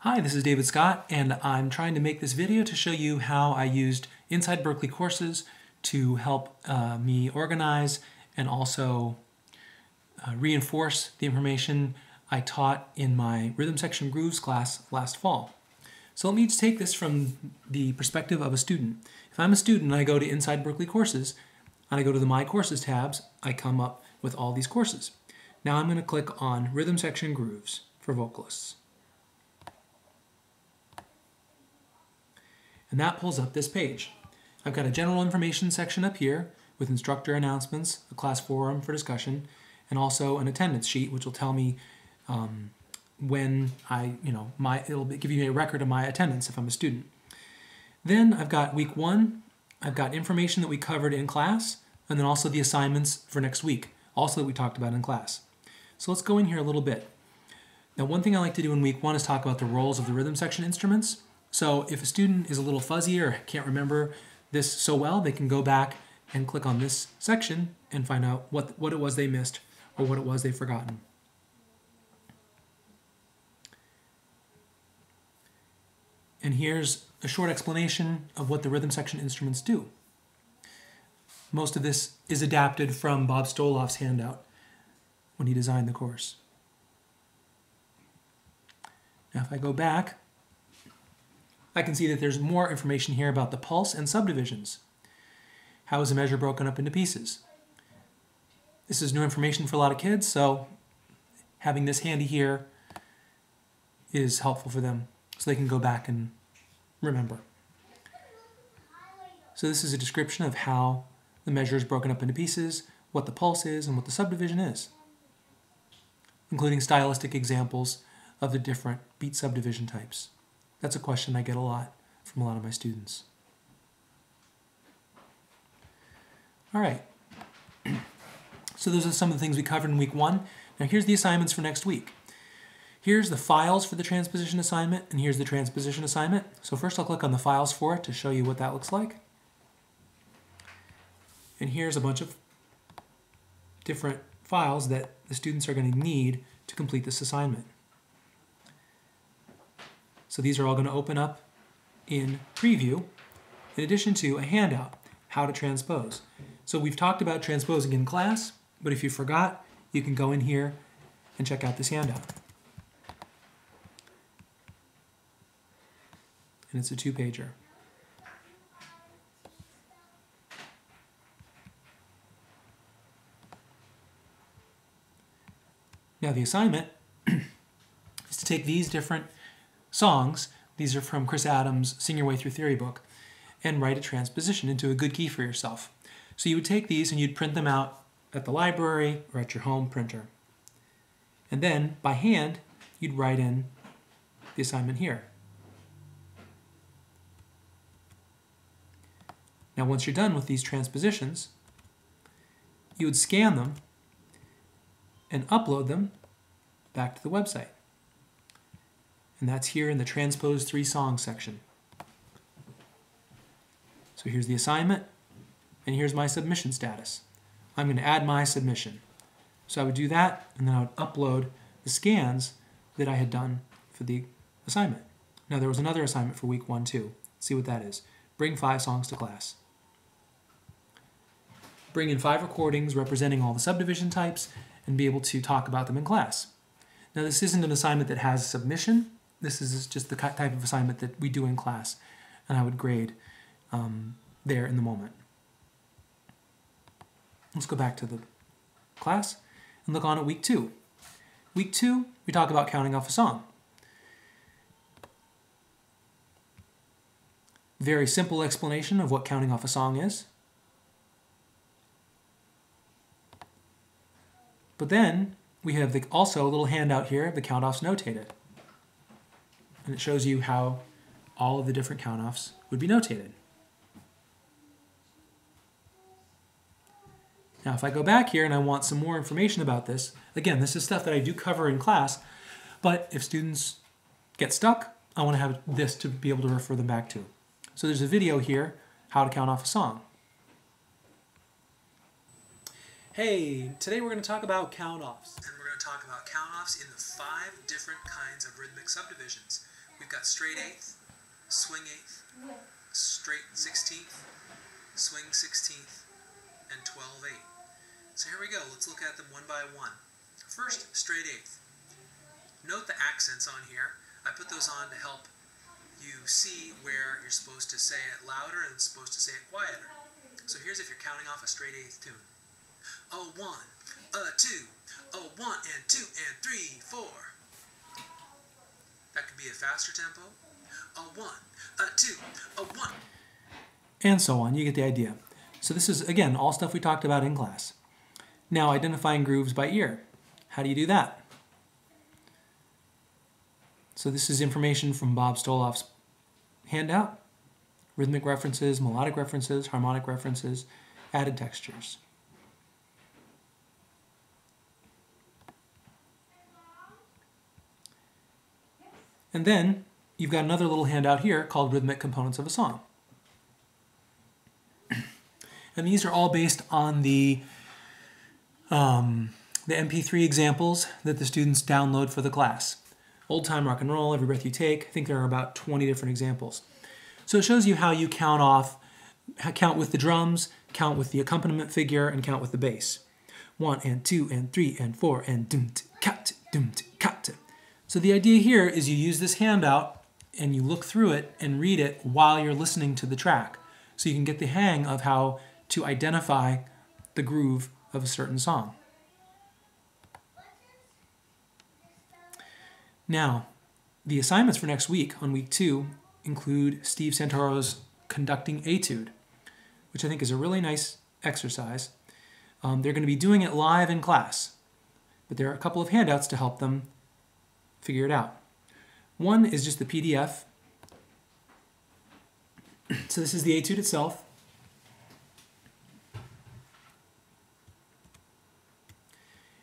Hi, this is David Scott, and I'm trying to make this video to show you how I used Inside Berklee Courses to help me organize and also reinforce the information I taught in my Rhythm Section Grooves class last fall. So let me just take this from the perspective of a student. If I'm a student and I go to Inside Berklee Courses, and I go to the My Courses tabs, I come up with all these courses. Now I'm going to click on Rhythm Section Grooves for Vocalists. And that pulls up this page. I've got a general information section up here with instructor announcements, a class forum for discussion, and also an attendance sheet which will tell me when it'll give you a record of my attendance if I'm a student. Then I've got week 1, I've got information that we covered in class, and then also the assignments for next week, also that we talked about in class. So let's go in here a little bit. Now one thing I like to do in week 1 is talk about the roles of the rhythm section instruments. So if a student is a little fuzzy or can't remember this so well, they can go back and click on this section and find out what it was they missed or what it was they've forgotten. And here's a short explanation of what the rhythm section instruments do. Most of this is adapted from Bob Stoloff's handout when he designed the course. Now if I go back, I can see that there's more information here about the pulse and subdivisions. How is a measure broken up into pieces? This is new information for a lot of kids, so having this handy here is helpful for them so they can go back and remember. So this is a description of how the measure is broken up into pieces, what the pulse is, and what the subdivision is, including stylistic examples of the different beat subdivision types. That's a question I get a lot from a lot of my students. All right. So those are some of the things we covered in week 1. Now here's the assignments for next week. Here's the files for the transposition assignment, and here's the transposition assignment. So first I'll click on the files for it to show you what that looks like. And here's a bunch of different files that the students are going to need to complete this assignment. So these are all going to open up in Preview, in addition to a handout, How to Transpose. So we've talked about transposing in class, but if you forgot, you can go in here and check out this handout. And it's a 2-pager. Now the assignment is to take these different songs, these are from Chris Adams' Sing Your Way Through Theory book, and write a transposition into a good key for yourself. So you would take these and you'd print them out at the library or at your home printer. And then, by hand, you'd write in the assignment here. Now once you're done with these transpositions, you would scan them and upload them back to the website. And that's here in the Transpose 3 Songs section. So here's the assignment, and here's my submission status. I'm going to add my submission. So I would do that, and then I would upload the scans that I had done for the assignment. Now there was another assignment for week 1 too. Let's see what that is. Bring 5 songs to class. Bring in 5 recordings representing all the subdivision types and be able to talk about them in class. Now this isn't an assignment that has a submission. This is just the type of assignment that we do in class, and I would grade there in the moment. Let's go back to the class and look on at week 2. Week 2, we talk about counting off a song. Very simple explanation of what counting off a song is. But then we have also a little handout here, the count-offs notated. And it shows you how all of the different count-offs would be notated. Now if I go back here and I want some more information about this, again, this is stuff that I do cover in class, but if students get stuck, I want to have this to be able to refer them back to. So there's a video here, how to count off a song. Hey, today we're going to talk about count-offs. And we're going to talk about count-offs in the 5 different kinds of rhythmic subdivisions. we've got straight eighth, swing eighth, straight 16th, swing 16th, and 12/8. So here we go. Let's look at them one by one. First, straight eighth. Note the accents on here. I put those on to help you see where you're supposed to say it louder and supposed to say it quieter. So here's if you're counting off a straight eighth tune. A 1, a 2, a 1 and 2 and 3, 4. That could be a faster tempo. A 1, a 2, a 1. And so on. You get the idea. So this is, again, all stuff we talked about in class. Now, identifying grooves by ear. How do you do that? So this is information from Bob Stoloff's handout. Rhythmic references, melodic references, harmonic references, added textures. And then you've got another little handout here called Rhythmic Components of a Song. And these are all based on the MP3 examples that the students download for the class. Old Time Rock and Roll, Every Breath You Take. I think there are about 20 different examples. So it shows you how you count with the drums, count with the accompaniment figure, and count with the bass. 1 and 2 and 3 and 4 and dum-t, kat, dum-t, kat. So the idea here is you use this handout and you look through it and read it while you're listening to the track. So you can get the hang of how to identify the groove of a certain song. Now, the assignments for next week, on week 2, include Steve Santoro's Conducting Etude, which I think is a really nice exercise. They're going to be doing it live in class, but there are a couple of handouts to help them figure it out. One is just the PDF. So this is the etude itself.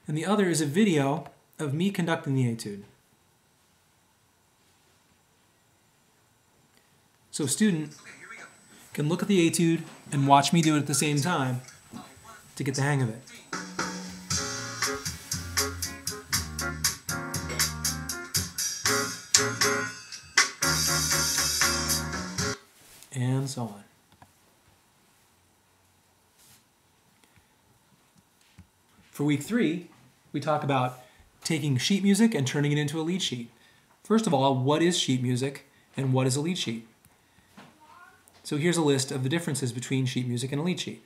And the other is a video of me conducting the etude. So a student can look at the etude and watch me do it at the same time to get the hang of it. And so on. For week 3, we talk about taking sheet music and turning it into a lead sheet. First of all, what is sheet music and what is a lead sheet? So here's a list of the differences between sheet music and a lead sheet.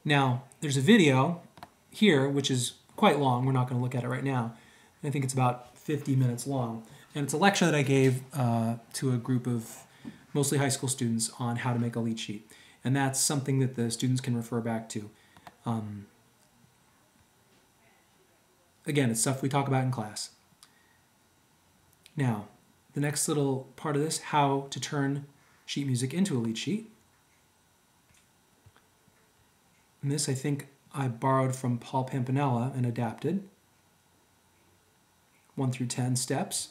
Now, there's a video here, which is quite long. We're not going to look at it right now. I think it's about 50 minutes long. And it's a lecture that I gave to a group of mostly high school students on how to make a lead sheet. And that's something that the students can refer back to. Again, it's stuff we talk about in class. Now, the next little part of this, how to turn sheet music into a lead sheet. And this, I think, I borrowed from Paul Pampanella and adapted. 1 through 10 steps.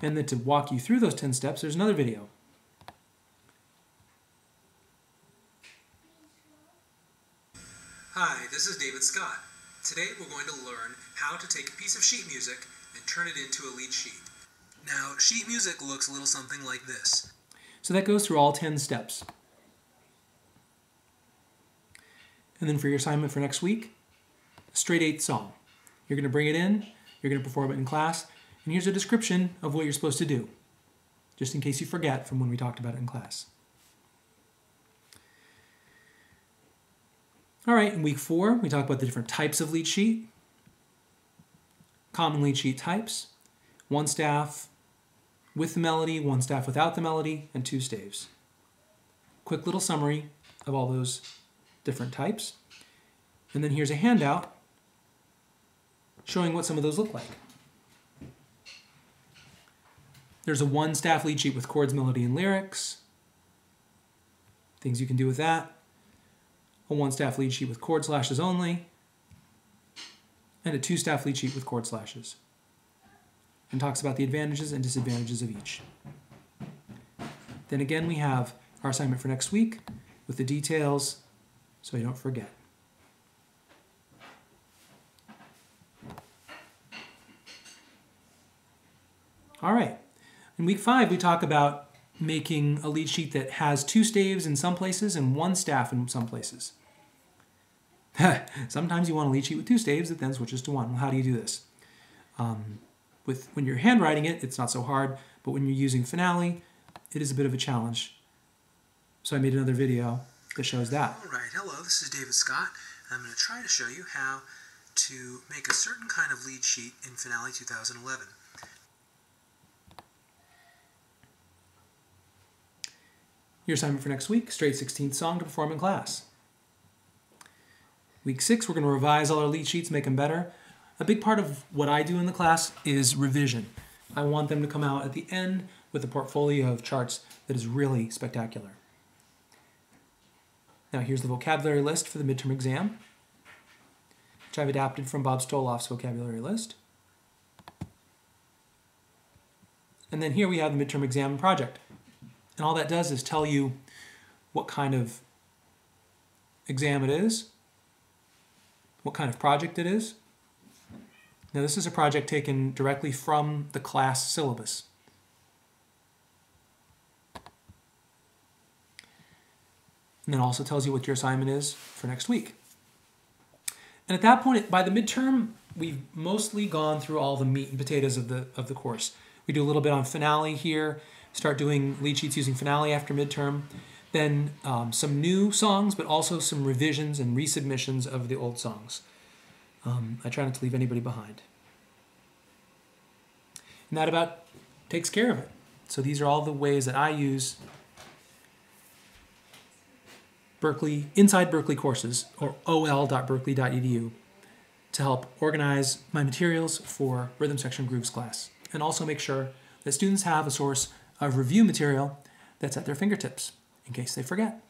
And then to walk you through those 10 steps, there's another video. Hi, this is David Scott. Today we're going to learn how to take a piece of sheet music and turn it into a lead sheet. Now, sheet music looks a little something like this. So that goes through all 10 steps. And then for your assignment for next week, a straight 8th song. You're going to bring it in, you're going to perform it in class, and here's a description of what you're supposed to do, just in case you forget from when we talked about it in class. All right, in week 4, we talk about the different types of lead sheet, common lead sheet types, 1 staff with the melody, 1 staff without the melody, and 2 staves. Quick little summary of all those different types. And then here's a handout showing what some of those look like. There's a 1 staff lead sheet with chords, melody, and lyrics. Things you can do with that. A 1 staff lead sheet with chord slashes only. And a 2 staff lead sheet with chord slashes. And talks about the advantages and disadvantages of each. Then again, we have our assignment for next week with the details so you don't forget. All right. In week 5, we talk about making a lead sheet that has 2 staves in some places and 1 staff in some places. Sometimes you want a lead sheet with 2 staves that then switches to 1. Well, how do you do this? When you're handwriting it, it's not so hard, but when you're using Finale, it is a bit of a challenge. So I made another video that shows that. All right, hello, this is David Scott, and I'm going to try to show you how to make a certain kind of lead sheet in Finale 2011. Your assignment for next week, straight 16th song to perform in class. Week 6, we're going to revise all our lead sheets, make them better. A big part of what I do in the class is revision. I want them to come out at the end with a portfolio of charts that is really spectacular. Now here's the vocabulary list for the midterm exam, which I've adapted from Bob Stoloff's vocabulary list. And then here we have the midterm exam project. And all that does is tell you what kind of exam it is, what kind of project it is. Now this is a project taken directly from the class syllabus. And then also tells you what your assignment is for next week. And at that point, by the midterm, we've mostly gone through all the meat and potatoes of the course. We do a little bit on Finale here, start doing lead sheets using Finale after midterm, then some new songs, but also some revisions and resubmissions of the old songs. I try not to leave anybody behind. And that about takes care of it. So these are all the ways that I use Inside Berklee Courses, or OL.Berklee.edu, to help organize my materials for Rhythm Section Grooves class, and also make sure that students have a source of review material that's at their fingertips, in case they forget.